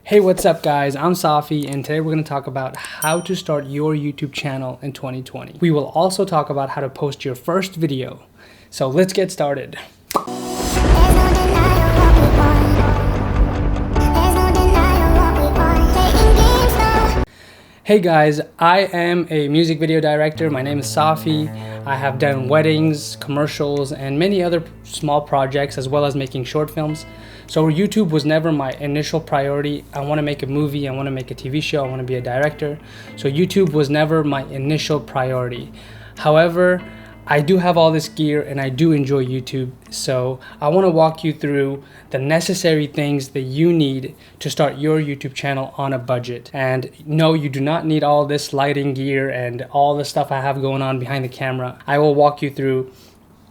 Hey, what's up guys? I'm Safi and today we're going to talk about how to start your YouTube channel in 2020. We will also talk about how to post your first video. So let's get started. Hey guys, I am a music video director. My name is Safi. I have done weddings, commercials, and many other small projects, as well as making short films. So YouTube was never my initial priority. I want to make a movie, I want to make a TV show, I want to be a director. So YouTube was never my initial priority. However, I do have all this gear and I do enjoy YouTube. So I want to walk you through the necessary things that you need to start your YouTube channel on a budget. And no, you do not need all this lighting gear and all the stuff I have going on behind the camera. I will walk you through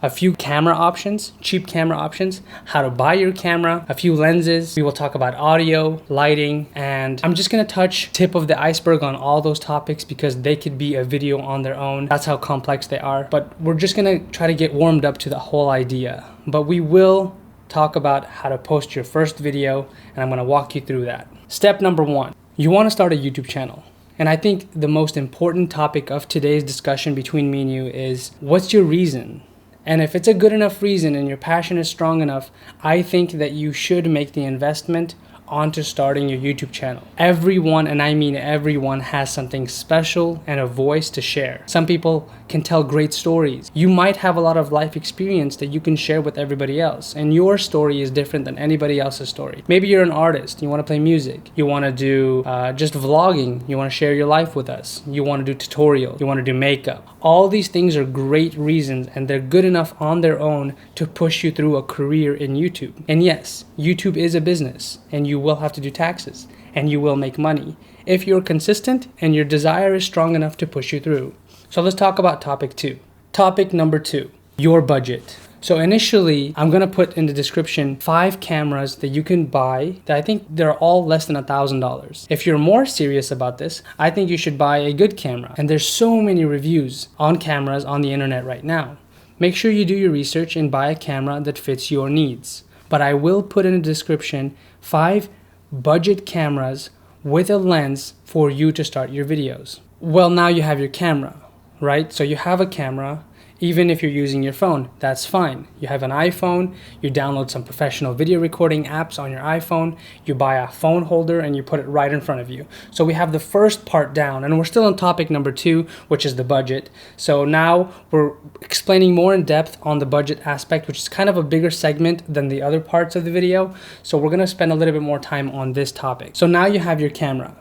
a few camera options, cheap camera options, how to buy your camera, a few lenses. We will talk about audio, lighting, and I'm just gonna touch tip of the iceberg on all those topics because they could be a video on their own. That's how complex they are. But we're just gonna try to get warmed up to the whole idea. But we will talk about how to post your first video, and I'm gonna walk you through that. Step number one, you wanna start a YouTube channel. And I think the most important topic of today's discussion between me and you is, what's your reason? And if it's a good enough reason and your passion is strong enough, I think that you should make the investment onto starting your YouTube channel. Everyone, and I mean everyone, has something special and a voice to share. Some people can tell great stories. You might have a lot of life experience that you can share with everybody else, and your story is different than anybody else's story. Maybe you're an artist, you want to play music, you want to do just vlogging, you want to share your life with us, you want to do tutorials, you want to do makeup. All these things are great reasons, and they're good enough on their own to push you through a career in YouTube. And yes, YouTube is a business, and you will have to do taxes, and you will make money if you're consistent and your desire is strong enough to push you through. So let's talk about topic two. Topic number two, your budget. So initially, I'm gonna put in the description 5 cameras that you can buy that I think they're all less than $1,000. If you're more serious about this, I think you should buy a good camera. And there's so many reviews on cameras on the internet right now. Make sure you do your research and buy a camera that fits your needs. But I will put in a description 5 budget cameras with a lens for you to start your videos. Well, now you have your camera, right? So you have a camera. Even if you're using your phone, that's fine. You have an iPhone, you download some professional video recording apps on your iPhone, you buy a phone holder and you put it right in front of you. So we have the first part down, and we're still on topic number 2, which is the budget. So now we're explaining more in depth on the budget aspect, which is kind of a bigger segment than the other parts of the video. So we're gonna spend a little bit more time on this topic. So now you have your camera.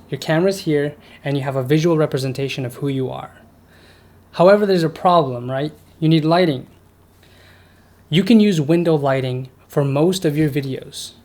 Your camera's here and you have a visual representation of who you are. However, there's a problem, right? You need lighting. You can use window lighting for most of your videos.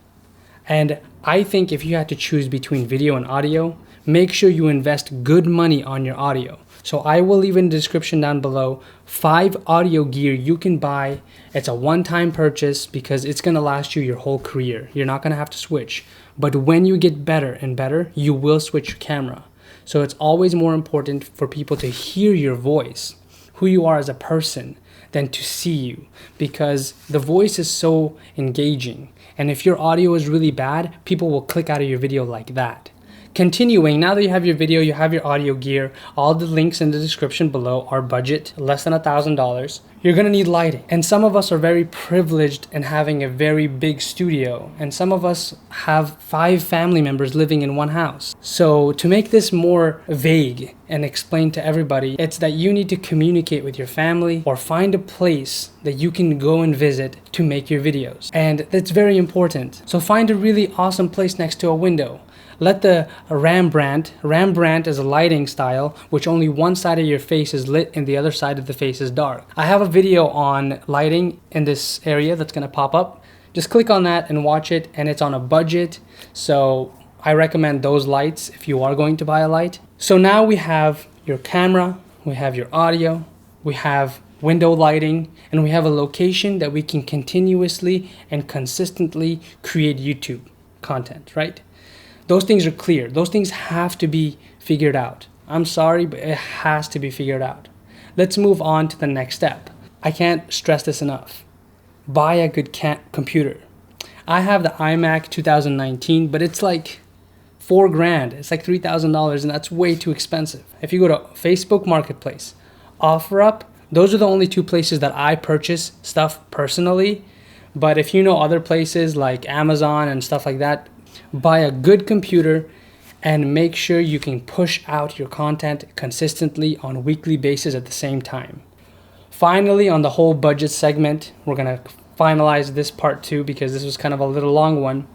And I think if you had to choose between video and audio, make sure you invest good money on your audio. So I will leave in the description down below 5 audio gear you can buy. It's a one-time purchase because it's gonna last you your whole career. You're not gonna have to switch. But when you get better and better, you will switch your camera. So it's always more important for people to hear your voice, who you are as a person, than to see you, because the voice is so engaging. And if your audio is really bad, people will click out of your video like that. Continuing, now that you have your video, you have your audio gear, all the links in the description below are budget, less than $1,000. You're gonna need lighting. And some of us are very privileged in having a very big studio. And some of us have 5 family members living in one house. So to make this more vague and explain to everybody, it's that you need to communicate with your family or find a place that you can go and visit to make your videos. And that's very important. So find a really awesome place next to a window. Let the Rembrandt is a lighting style which only one side of your face is lit and the other side of the face is dark. I have a video on lighting in this area that's gonna pop up. Just click on that and watch it, and it's on a budget. So I recommend those lights if you are going to buy a light. So now we have your camera, we have your audio, we have window lighting, and we have a location that we can continuously and consistently create YouTube content, right? Those things are clear. Those things have to be figured out. I'm sorry, but it has to be figured out. Let's move on to the next step. I can't stress this enough. Buy a good computer. I have the iMac 2019, but it's like $4,000. It's like $3,000, and that's way too expensive. If you go to Facebook Marketplace, OfferUp, those are the only two places that I purchase stuff personally. But if you know other places like Amazon and stuff like that, buy a good computer and make sure you can push out your content consistently on a weekly basis at the same time. Finally, on the whole budget segment, we're gonna finalize this part too because this was kind of a little long one.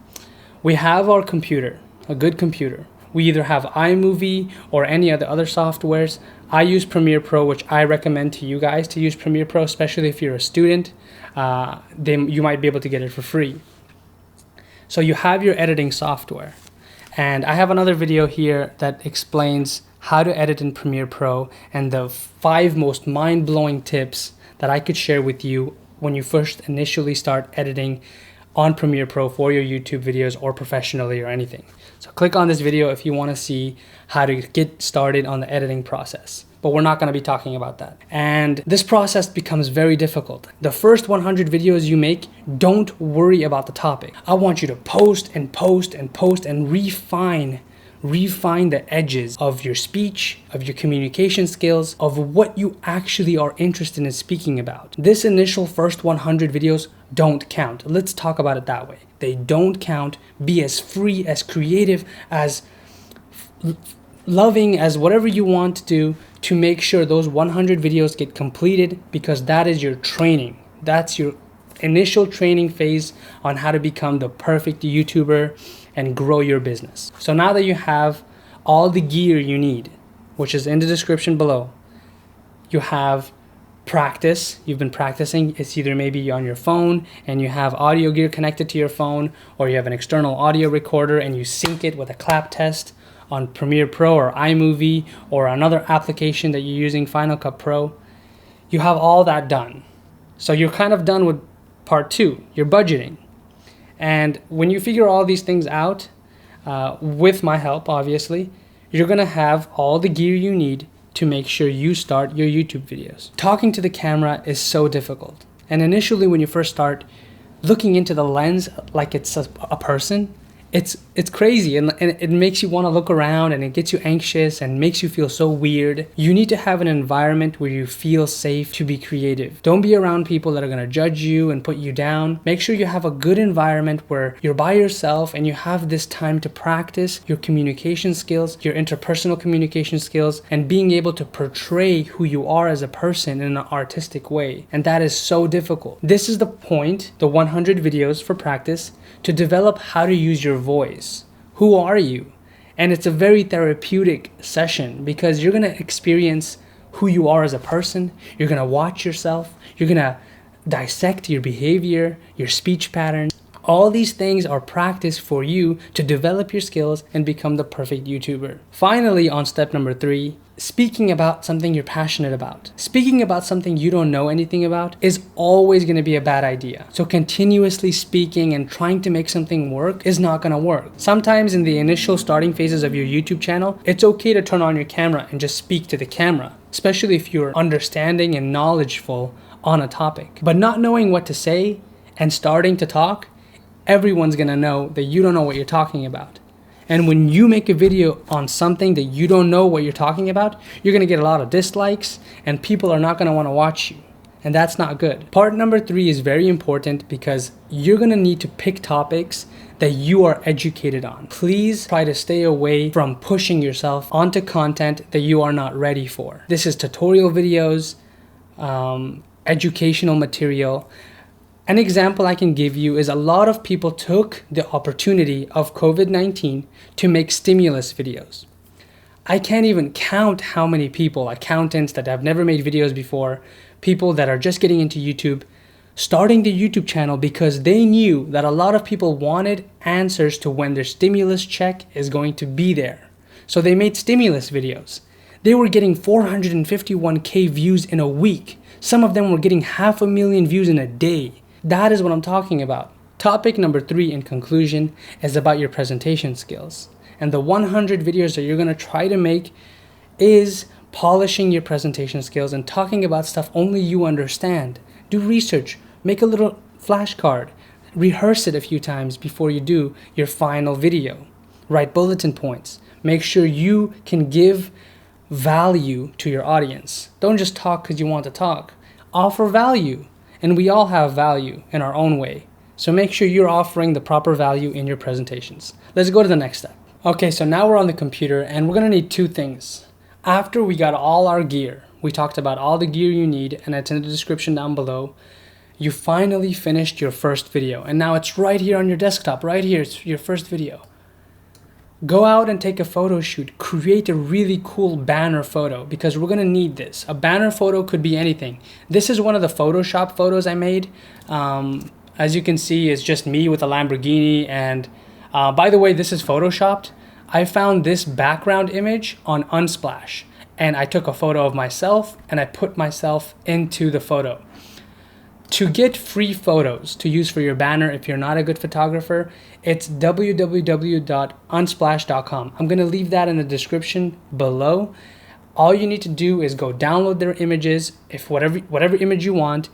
We have our computer, a good computer. We either have iMovie or any of the other softwares. I use Premiere Pro, which I recommend to you guys to use Premiere Pro, especially if you're a student. Then you might be able to get it for free. So you have your editing software. And I have another video here that explains how to edit in Premiere Pro and the 5 most mind-blowing tips that I could share with you when you first initially start editing on Premiere Pro for your YouTube videos or professionally or anything. So click on this video if you want to see how to get started on the editing process. But we're not going to be talking about that. And this process becomes very difficult. The first 100 videos you make, don't worry about the topic. I want you to post and post and post and refine the edges of your speech, of your communication skills, of what you actually are interested in speaking about. This initial first 100 videos don't count. Let's talk about it that way. They don't count. Be as free, as creative, as loving as whatever you want to do to make sure those 100 videos get completed, because that is your training. That's your initial training phase on how to become the perfect YouTuber and grow your business. So now that you have all the gear you need, which is in the description below, you have practice. You've been practicing. It's either maybe on your phone and you have audio gear connected to your phone, or you have an external audio recorder and you sync it with a clap test on Premiere Pro or iMovie or another application that you're using, Final Cut Pro. You have all that done. So you're kind of done with part 2, your budgeting. And when you figure all these things out, with my help, obviously, you're gonna have all the gear you need to make sure you start your YouTube videos. Talking to the camera is so difficult. And initially when you first start looking into the lens like it's a person, it's crazy, and it makes you want to look around, and it gets you anxious and makes you feel so weird. You need to have an environment where you feel safe to be creative. Don't be around people that are going to judge you and put you down. Make sure you have a good environment where you're by yourself and you have this time to practice your communication skills, your interpersonal communication skills, and being able to portray who you are as a person in an artistic way. And that is so difficult. This is the point, the 100 videos for practice, to develop how to use your voice. Who are you? And it's a very therapeutic session because you're going to experience who you are as a person. You're going to watch yourself. You're going to dissect your behavior, your speech patterns. All these things are practice for you to develop your skills and become the perfect YouTuber. Finally, on step number 3, speaking about something you're passionate about. Speaking about something you don't know anything about is always going to be a bad idea. So continuously speaking and trying to make something work is not going to work. Sometimes in the initial starting phases of your YouTube channel, it's okay to turn on your camera and just speak to the camera, especially if you're understanding and knowledgeable on a topic. But not knowing what to say and starting to talk, everyone's going to know that you don't know what you're talking about. And when you make a video on something that you don't know what you're talking about, you're going to get a lot of dislikes and people are not going to want to watch you. And that's not good. Part number 3 is very important because you're going to need to pick topics that you are educated on. Please try to stay away from pushing yourself onto content that you are not ready for. This is tutorial videos, educational material. An example I can give you is a lot of people took the opportunity of COVID-19 to make stimulus videos. I can't even count how many people, accountants that have never made videos before, people that are just getting into YouTube, starting the YouTube channel because they knew that a lot of people wanted answers to when their stimulus check is going to be there. So they made stimulus videos. They were getting 451K views in a week. Some of them were getting 500,000 views in a day. That is what I'm talking about. Topic number 3 in conclusion is about your presentation skills. And the 100 videos that you're going to try to make is polishing your presentation skills and talking about stuff only you understand. Do research, make a little flashcard, rehearse it a few times before you do your final video. Write bulletin points. Make sure you can give value to your audience. Don't just talk because you want to talk. Offer value. And we all have value in our own way. So make sure you're offering the proper value in your presentations. Let's go to the next step. Okay, so now we're on the computer and we're gonna need two things. After we got all our gear, we talked about all the gear you need, and it's in the description down below. You finally finished your first video, and now it's right here on your desktop, right here, it's your first video. Go out and take a photo shoot. Create a really cool banner photo, because we're gonna need this. A banner photo could be anything. This is one of the Photoshop photos I made. As you can see, it's just me with a Lamborghini, and by the way, this is Photoshopped. I found this background image on Unsplash, and I took a photo of myself and I put myself into the photo. To get free photos to use for your banner, if you're not a good photographer, it's www.unsplash.com. I'm gonna leave that in the description below. All you need to do is go download their images, if whatever image you want.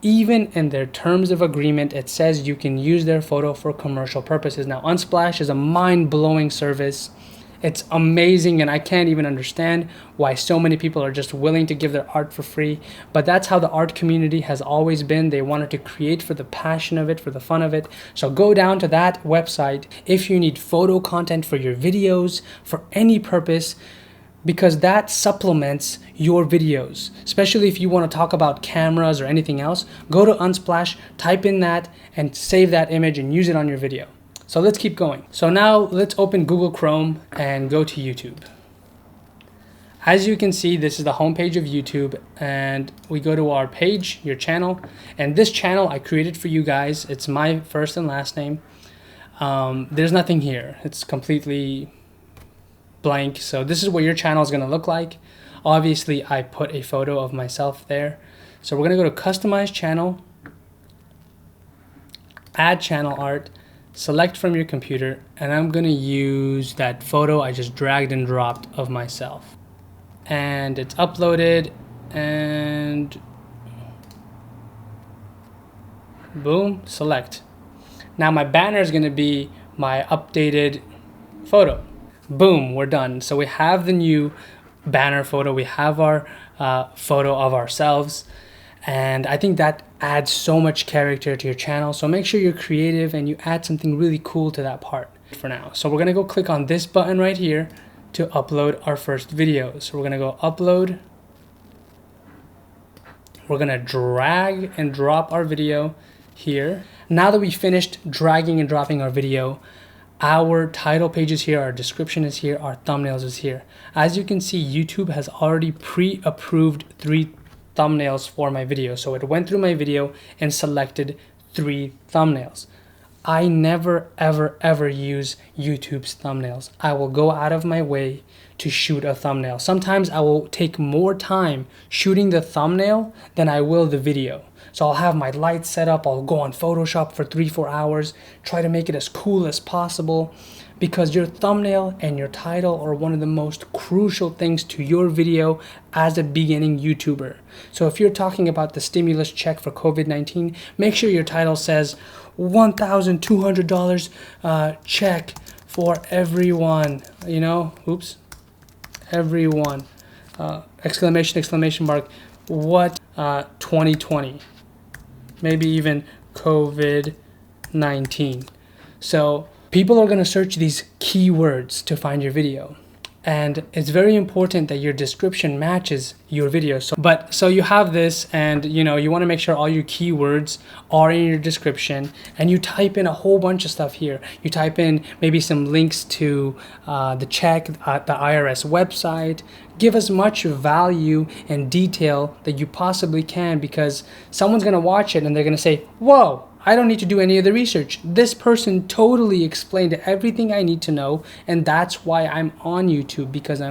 Even in their terms of agreement, it says you can use their photo for commercial purposes. Now, Unsplash is a mind-blowing service. It's amazing, and I can't even understand why so many people are just willing to give their art for free. But that's how the art community has always been. They wanted to create for the passion of it, for the fun of it. So go down to that website if you need photo content for your videos, for any purpose, because that supplements your videos. Especially if you want to talk about cameras or anything else, go to Unsplash, type in that, and save that image and use it on your video. So let's keep going. So now let's open Google Chrome and go to YouTube. As you can see, this is the homepage of YouTube, and we go to our page, your channel, and this channel I created for you guys. It's my first and last name. There's nothing here. It's completely blank. So this is what your channel is going to look like. Obviously, I put a photo of myself there. So we're going to go to Customize Channel, Add Channel Art, select from your computer, and I'm going to use that photo I just dragged and dropped of myself. And it's uploaded, and boom, select. Now my banner is going to be my updated photo. Boom, we're done. So we have the new banner photo. We have our photo of ourselves. And I think that adds so much character to your channel. So make sure you're creative and you add something really cool to that part for now. So we're going to go click on this button right here to upload our first video. So we're going to go upload. We're going to drag and drop our video here. Now that we finished dragging and dropping our video, our title page is here, our description is here, our thumbnails is here. As you can see, YouTube has already pre-approved 3 thumbnails for my video. So it went through my video and selected 3 thumbnails. I never, ever use YouTube's thumbnails. I will go out of my way to shoot a thumbnail. Sometimes I will take more time shooting the thumbnail than I will the video. So I'll have my lights set up, I'll go on Photoshop for 3-4 hours, try to make it as cool as possible, because your thumbnail and your title are one of the most crucial things to your video as a beginning YouTuber. So if you're talking about the stimulus check for COVID-19, make sure your title says $1,200 check for everyone, you know, oops, everyone, exclamation mark, what 2020, maybe even COVID-19. So people are going to search these keywords to find your video. And it's very important that your description matches your video. So you have this, and you want to make sure all your keywords are in your description, and you type in a whole bunch of stuff here. You type in maybe some links to the check, the IRS website. Give as much value and detail that you possibly can, because someone's going to watch it and they're going to say, whoa, I don't need to do any of the research. This person totally explained everything I need to know, and that's why I'm on YouTube, because I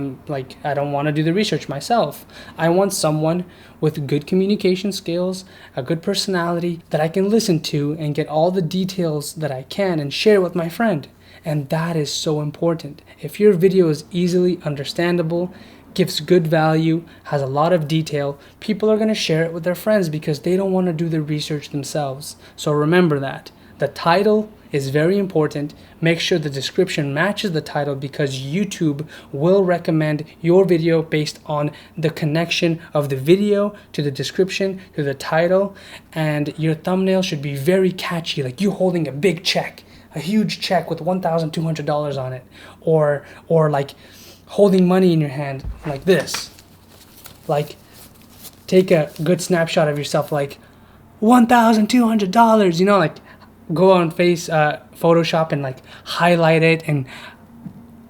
don't want to do the research myself. I want someone with good communication skills, a good personality that I can listen to and get all the details that I can and share with my friend. And that is so important. If your video is easily understandable, gives good value, has a lot of detail, people are going to share it with their friends because they don't want to do the research themselves. So remember that. The title is very important. Make sure the description matches the title, because YouTube will recommend your video based on the connection of the video to the description to the title. And your thumbnail should be very catchy, like you holding a big check, a huge check with $1,200 on it, or like holding money in your hand like this. Like, take a good snapshot of yourself, like $1,200, you know, like go on Photoshop and like highlight it and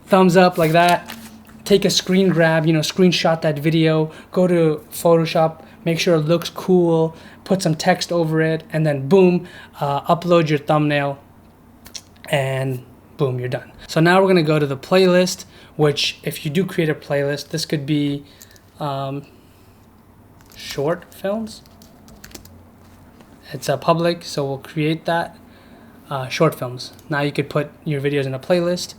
thumbs up like that. Take a screen grab, you know, screenshot that video, go to Photoshop, make sure it looks cool, put some text over it, and then boom, upload your thumbnail, and boom, you're done. So now we're gonna go to the playlist, which if you do create a playlist, this could be short films. It's public, so we'll create that. Short films. Now you could put your videos in a playlist.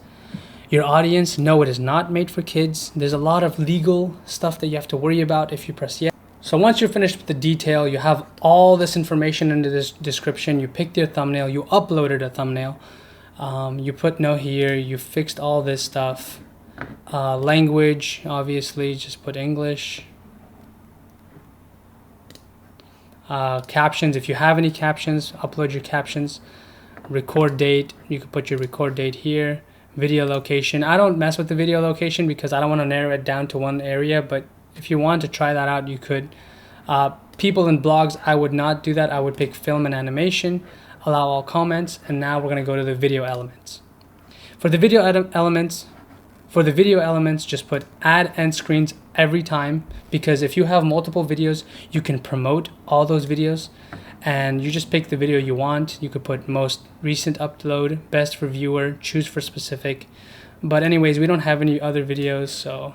Your audience, no, it is not made for kids. There's a lot of legal stuff that you have to worry about if you press yes. So once you're finished with the detail, you have all this information into this description. You picked your thumbnail, you uploaded a thumbnail, you put no here, you fixed all this stuff. Language, obviously, just put English. Captions, if you have any captions, upload your captions. Record date, you can put your record date here. Video location, I don't mess with the video location because I don't want to narrow it down to one area, but if you want to try that out, you could. People in blogs, I would not do that. I would pick film and animation, allow all comments, and now we're going to go to the video elements. For the video elements, just put add end screens every time, because if you have multiple videos, you can promote all those videos, and you just pick the video you want. You could put most recent upload, best for viewer, choose for specific. But anyways, we don't have any other videos, so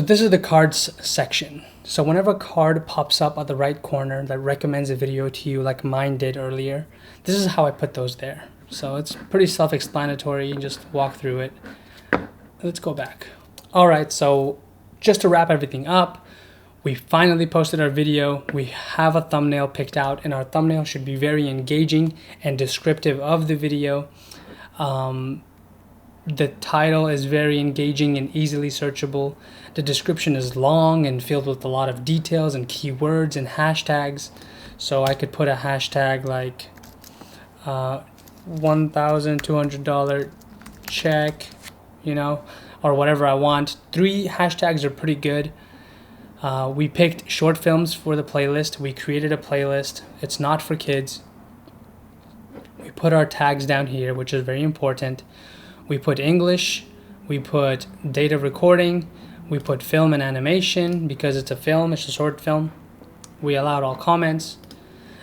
this is the cards section. So whenever a card pops up at the right corner that recommends a video to you, like mine did earlier, this is how I put those there. So it's pretty self-explanatory. You just walk through it. Let's go back. All right, so just to wrap everything up, we finally posted our video. We have a thumbnail picked out, and our thumbnail should be very engaging and descriptive of the video. The title is very engaging and easily searchable. The description is long and filled with a lot of details and keywords and hashtags. So I could put a hashtag like $1,200 check, you know, or whatever I want. 3 hashtags are pretty good. We picked short films for the playlist. We created a playlist. It's not for kids. We put our tags down here, which is very important. We put English. We put date of recording. We put film and animation because it's a film, it's a short film. We allowed all comments.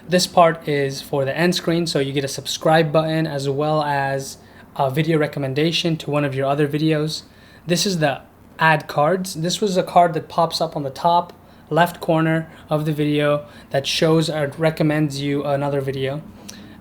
This part is for the end screen, so you get a subscribe button as well as a video recommendation to one of your other videos. This is the add cards. This was a card that pops up on the top left corner of the video that shows or recommends you another video.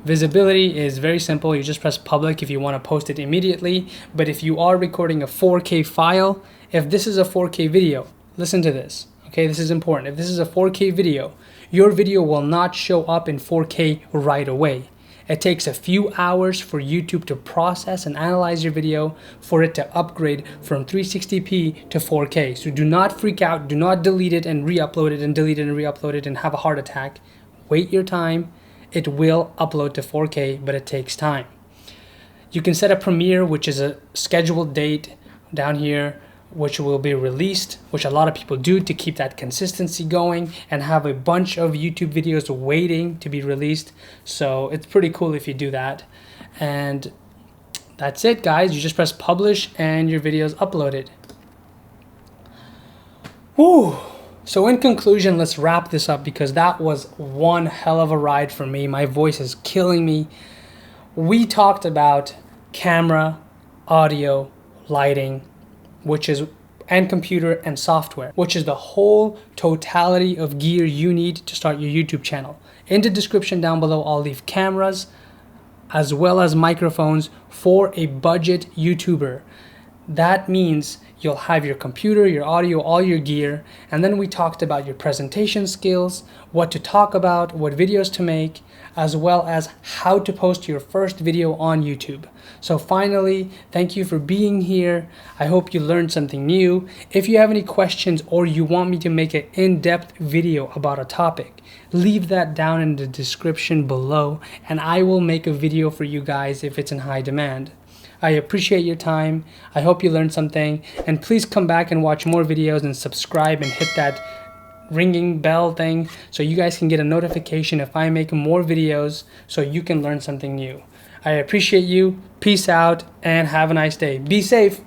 Visibility is very simple. You just press public if you want to post it immediately. But if you are recording a 4K file, if this is a 4K video, listen to this. Okay, this is important. If this is a 4K video, your video will not show up in 4K right away. It takes a few hours for YouTube to process and analyze your video for it to upgrade from 360p to 4K. So do not freak out. Do not delete it and re-upload it and delete it and re-upload it and have a heart attack. Wait your time. It will upload to 4K, but it takes time. You can set a premiere, which is a scheduled date down here, which will be released, which a lot of people do to keep that consistency going and have a bunch of YouTube videos waiting to be released. So it's pretty cool if you do that. And that's it, guys. You just press publish and your video is uploaded. Woo! So in conclusion, let's wrap this up because that was one hell of a ride for me. My voice is killing me. We talked about camera, audio, lighting, and computer and software, which is the whole totality of gear you need to start your YouTube channel. In the description down below, I'll leave cameras as well as microphones for a budget YouTuber. That means you'll have your computer, your audio, all your gear, and then we talked about your presentation skills, what to talk about, what videos to make, as well as how to post your first video on YouTube. So finally, thank you for being here. I hope you learned something new. If you have any questions or you want me to make an in-depth video about a topic, leave that down in the description below and I will make a video for you guys if it's in high demand. I appreciate your time. I hope you learned something, and please come back and watch more videos and subscribe and hit that ringing bell thing so you guys can get a notification if I make more videos so you can learn something new. I appreciate you. Peace out and have a nice day. Be safe.